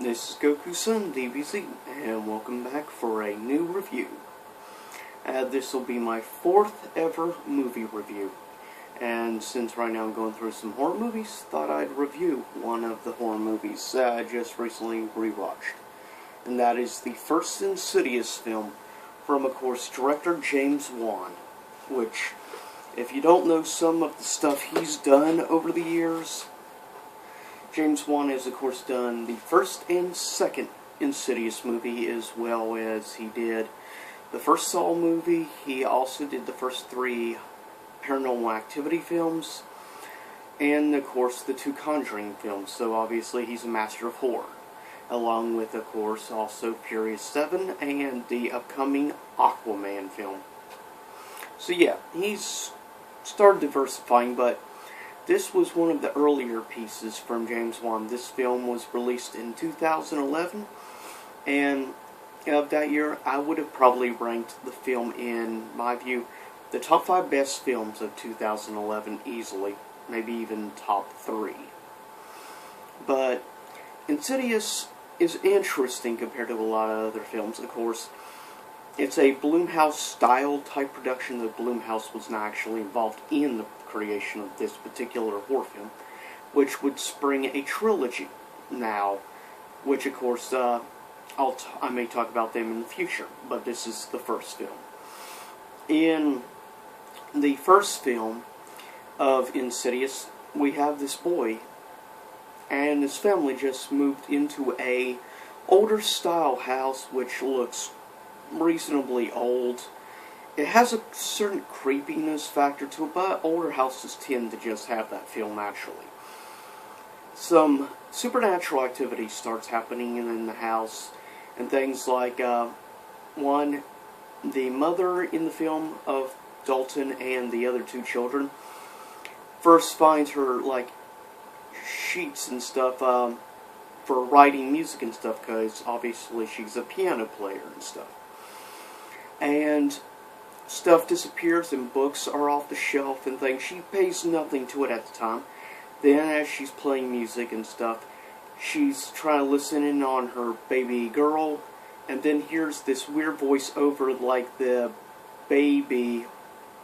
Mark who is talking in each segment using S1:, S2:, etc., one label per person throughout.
S1: This is Goku-san, DBZ, and welcome back for a new review. This will be my 4th ever movie review, and since right now I'm going through some horror movies, thought I'd review one of the horror movies I just recently rewatched. And that is the first Insidious film from, of course, director James Wan, which, if you don't know some of the stuff he's done over the years, James Wan has, of course, done the first and second Insidious movie, as well as he did the first Saw movie. He also did the first 3 Paranormal Activity films, and, of course, the 2 Conjuring films. So, obviously, he's a master of horror, along with, of course, also Furious 7 and the upcoming Aquaman film. So, yeah, he's started diversifying, but this was one of the earlier pieces from James Wan. This film was released in 2011, and of that year, I would have probably ranked the film, in my view, the top 5 best films of 2011 easily, maybe even top 3. But Insidious is interesting compared to a lot of other films. Of course, it's a Blumhouse-style type production, though Blumhouse was not actually involved in the creation of this particular horror film, which would spring a trilogy now, which, of course, I may talk about them in the future, but this is the first film. In the first film of Insidious, we have this boy and his family just moved into a older style house which looks reasonably old. It has a certain creepiness factor to it, but older houses tend to just have that feel naturally. Some supernatural activity starts happening in the house, and things like, one, the mother in the film of Dalton and the other 2 children first finds her, like, sheets and stuff for writing music and stuff, because obviously she's a piano player and stuff. And stuff disappears and books are off the shelf and things. She pays nothing to it at the time. Then as she's playing music and stuff, she's trying to listen in on her baby girl, and then hears this weird voice over like the baby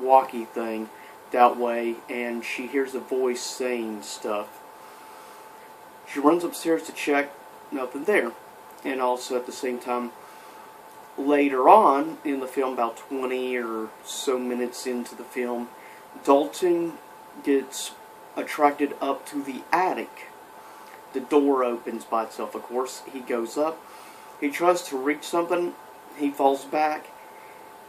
S1: walkie thing that way, and she hears a voice saying stuff. She runs upstairs to check, nothing there. And also at the same time, later on in the film, about 20 or so minutes into the film, Dalton gets attracted up to the attic. The door opens by itself, of course. He goes up. He tries to reach something. He falls back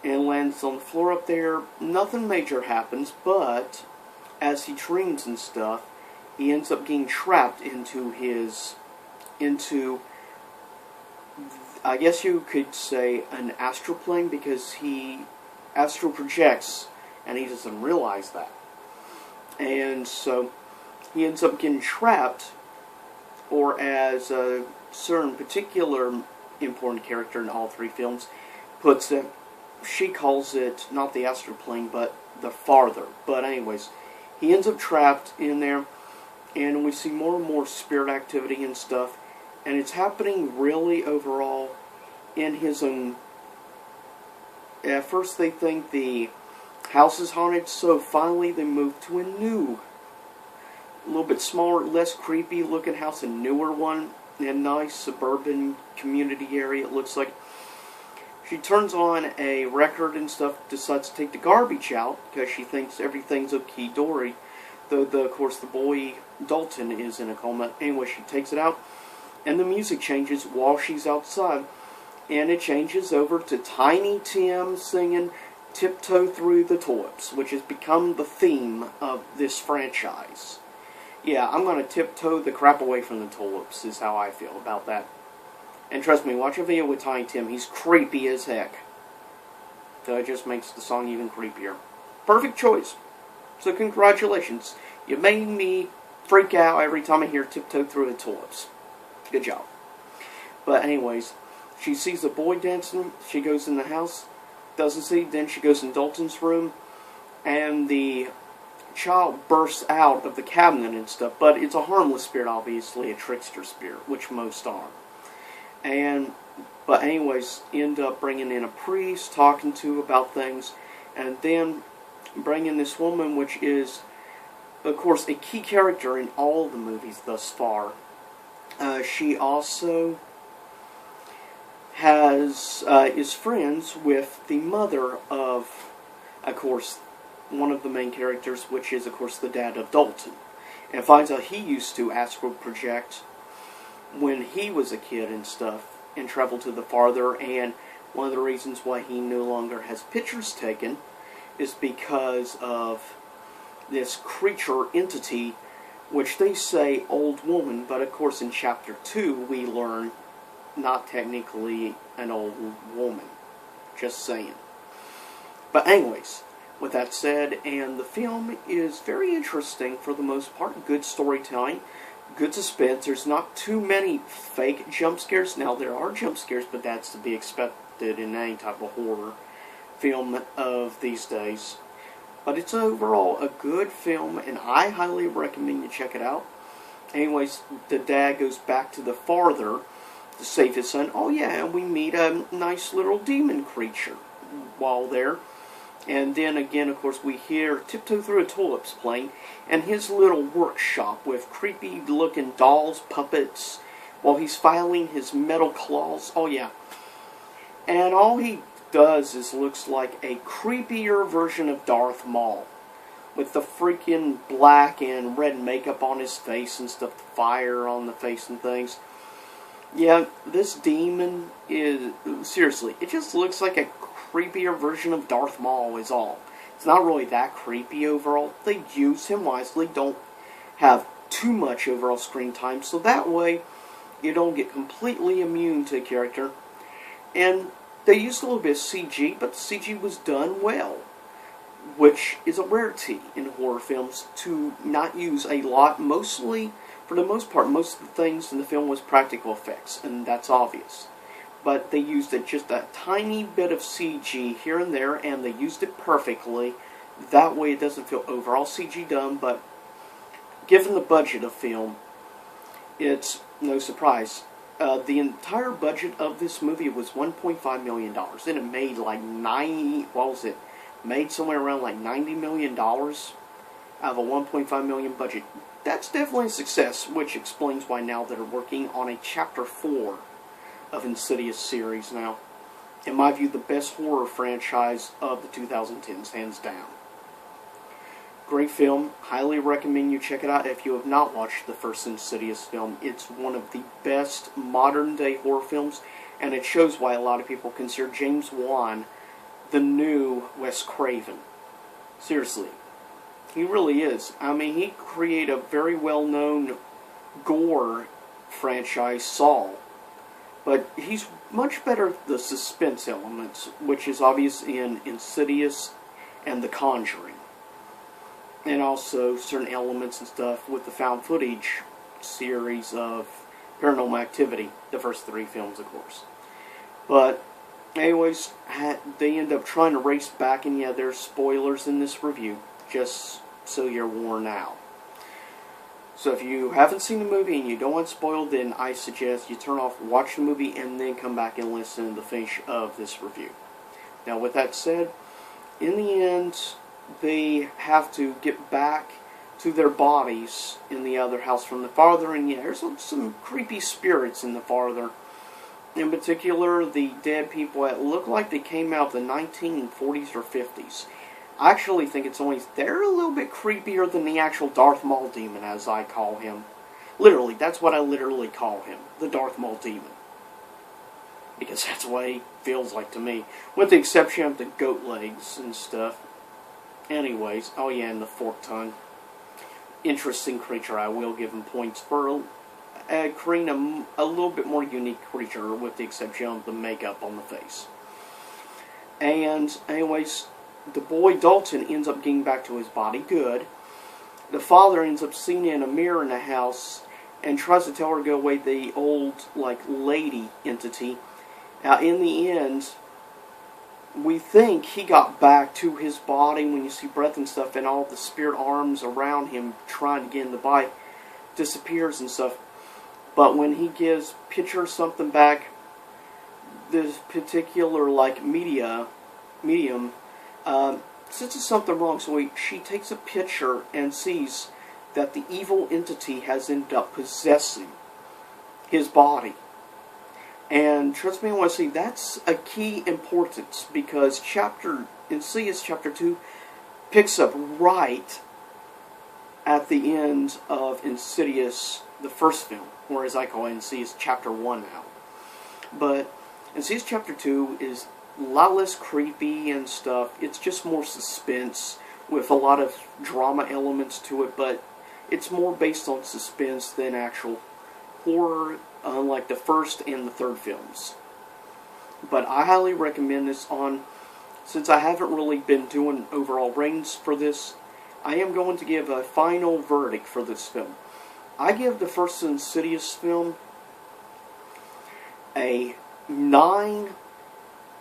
S1: and lands on the floor up there. Nothing major happens, but as he dreams and stuff, he ends up getting trapped into I guess you could say an astral plane, because he astral projects and he doesn't realize that. And so he ends up getting trapped, or as a certain particular important character in all 3 films puts it, she calls it not the astral plane but the farther. But anyways, he ends up trapped in there, and we see more and more spirit activity and stuff. And it's happening really overall in his own. At first they think the house is haunted, so finally they move to a new, a little bit smaller, less creepy looking house, a newer one, in a nice suburban community area, it looks like. She turns on a record and stuff, decides to take the garbage out, because she thinks everything's okay-dory, though, of course, the boy, Dalton, is in a coma. Anyway, she takes it out, and the music changes while she's outside, and it changes over to Tiny Tim singing Tiptoe Through the Tulips, which has become the theme of this franchise. Yeah, I'm going to tiptoe the crap away from the tulips, is how I feel about that. And trust me, watch a video with Tiny Tim, he's creepy as heck. So it just makes the song even creepier. Perfect choice. So congratulations. You made me freak out every time I hear Tiptoe Through the Tulips. Good job. But anyways, she sees a boy dancing, she goes in the house, doesn't see, then she goes in Dalton's room, and the child bursts out of the cabinet and stuff, but it's a harmless spirit, obviously, a trickster spirit, which most are. And but anyways, end up bringing in a priest, talking to about things, and then bringing this woman, which is, of course, a key character in all the movies thus far. She also is friends with the mother of course, one of the main characters, which is, of course, the dad of Dalton, and finds out he used to astral project when he was a kid and stuff, and travel to the farther, and one of the reasons why he no longer has pictures taken is because of this creature entity, which they say old woman, but of course in chapter 2 we learn not technically an old woman. Just saying. But anyways, with that said, and the film is very interesting for the most part. Good storytelling, good suspense. There's not too many fake jump scares. Now, there are jump scares, but that's to be expected in any type of horror film of these days. But it's overall a good film, and I highly recommend you check it out. Anyways, the dad goes back to the farther to save his son. Oh yeah, and we meet a nice little demon creature while there. And then again, of course, we hear Tiptoe Through a Tulips playing, and his little workshop with creepy looking dolls, puppets, while he's filing his metal claws. Oh yeah. And all he does is looks like a creepier version of Darth Maul, with the freaking black and red makeup on his face and stuff, the fire on the face and things. Yeah, this demon is, seriously, it just looks like a creepier version of Darth Maul is all. It's not really that creepy overall. They use him wisely, don't have too much overall screen time, so that way you don't get completely immune to a character. And they used a little bit of CG, but the CG was done well, which is a rarity in horror films to not use a lot. Mostly, for the most part, most of the things in the film was practical effects, and that's obvious. But they used just a tiny bit of CG here and there, and they used it perfectly. That way it doesn't feel overall CG dumb, but given the budget of film, it's no surprise. The entire budget of this movie was $1.5 million, and it made like made somewhere around like $90 million out of a $1.5 million budget. That's definitely a success, which explains why now they're working on a Chapter 4 of Insidious series now. In my view, the best horror franchise of the 2010s, hands down. Great film. Highly recommend you check it out if you have not watched the first Insidious film. It's one of the best modern-day horror films, and it shows why a lot of people consider James Wan the new Wes Craven. Seriously. He really is. I mean, he created a very well-known gore franchise, Saw. But he's much better at the suspense elements, which is obvious in Insidious and The Conjuring. And also certain elements and stuff with the found footage series of Paranormal Activity, the first 3 films, of course. But, anyways, they end up trying to race back, and yeah, there's spoilers in this review, just so you're warned now. So if you haven't seen the movie and you don't want spoiled, then I suggest you turn off, watch the movie, and then come back and listen to the finish of this review. Now, with that said, in the end, they have to get back to their bodies in the other house from the farther, and yeah, there's some creepy spirits in the farther. In particular, the dead people that look like they came out of the 1940s or 50s. I actually think they're a little bit creepier than the actual Darth Maul demon, as I call him. Literally, that's what I literally call him, the Darth Maul demon. Because that's what he feels like to me, with the exception of the goat legs and stuff. Anyways, oh yeah, and the forked tongue. Interesting creature, I will give him points for creating a little bit more unique creature, with the exception of the makeup on the face. And, anyways, the boy Dalton ends up getting back to his body, good. The father ends up seeing in a mirror in the house and tries to tell her to go away, the old, lady entity. Now, in the end, we think he got back to his body when you see breath and stuff, and all the spirit arms around him trying to get in the body disappears and stuff. But when he gives Pitcher something back, this particular medium senses something wrong, so she takes a picture and sees that the evil entity has ended up possessing his body. And trust me when I say that's a key importance, because Insidious Chapter 2 picks up right at the end of Insidious, the first film, or as I call it, Insidious Chapter 1 now. But Insidious Chapter 2 is a lot less creepy and stuff. It's just more suspense with a lot of drama elements to it, but it's more based on suspense than actual horror, unlike the first and the third films. But I highly recommend this since I haven't really been doing overall ratings for this, I am going to give a final verdict for this film. I give the first Insidious film a 9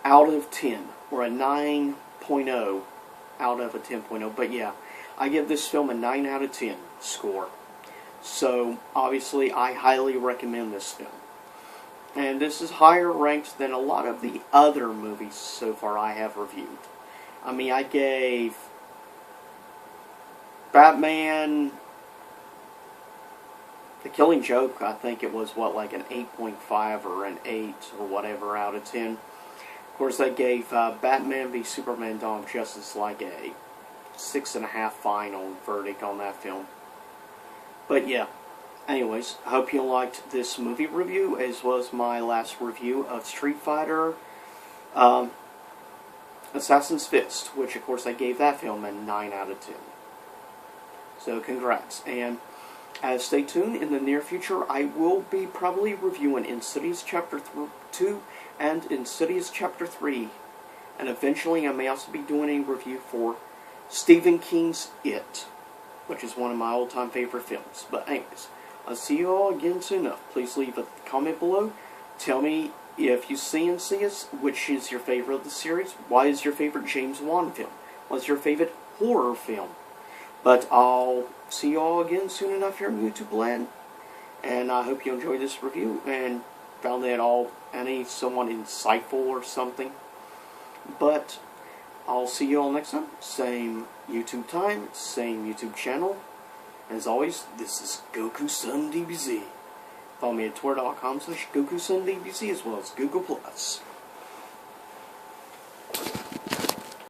S1: out of 10, or a 9.0 out of a 10.0, but yeah, I give this film a 9 out of 10 score. So, obviously, I highly recommend this film. And this is higher ranked than a lot of the other movies so far I have reviewed. I mean, I gave Batman The Killing Joke, I think it was, like an 8.5 or an 8 or whatever out of 10. Of course, I gave Batman v Superman Dawn of Justice like a 6.5 final verdict on that film. But yeah, anyways, I hope you liked this movie review, as well as my last review of Street Fighter Assassin's Fist, which of course I gave that film a 9 out of 10. So congrats, and stay tuned. In the near future, I will be probably reviewing Insidious Chapter 2 and Insidious Chapter 3, and eventually I may also be doing a review for Stephen King's It, which is one of my all-time favorite films. But anyways, I'll see you all again soon enough. Please leave a comment below. Tell me if you see Insidious, which is your favorite of the series. Why is your favorite James Wan film? What's your favorite horror film? But I'll see you all again soon enough here in YouTube land. And I hope you enjoyed this review and found it all somewhat insightful or something. But I'll see you all next time. Same YouTube time, same YouTube channel. As always, this is GokuSunDBZ. Follow me at twitter.com/GokuSunDBZ, as well as Google+.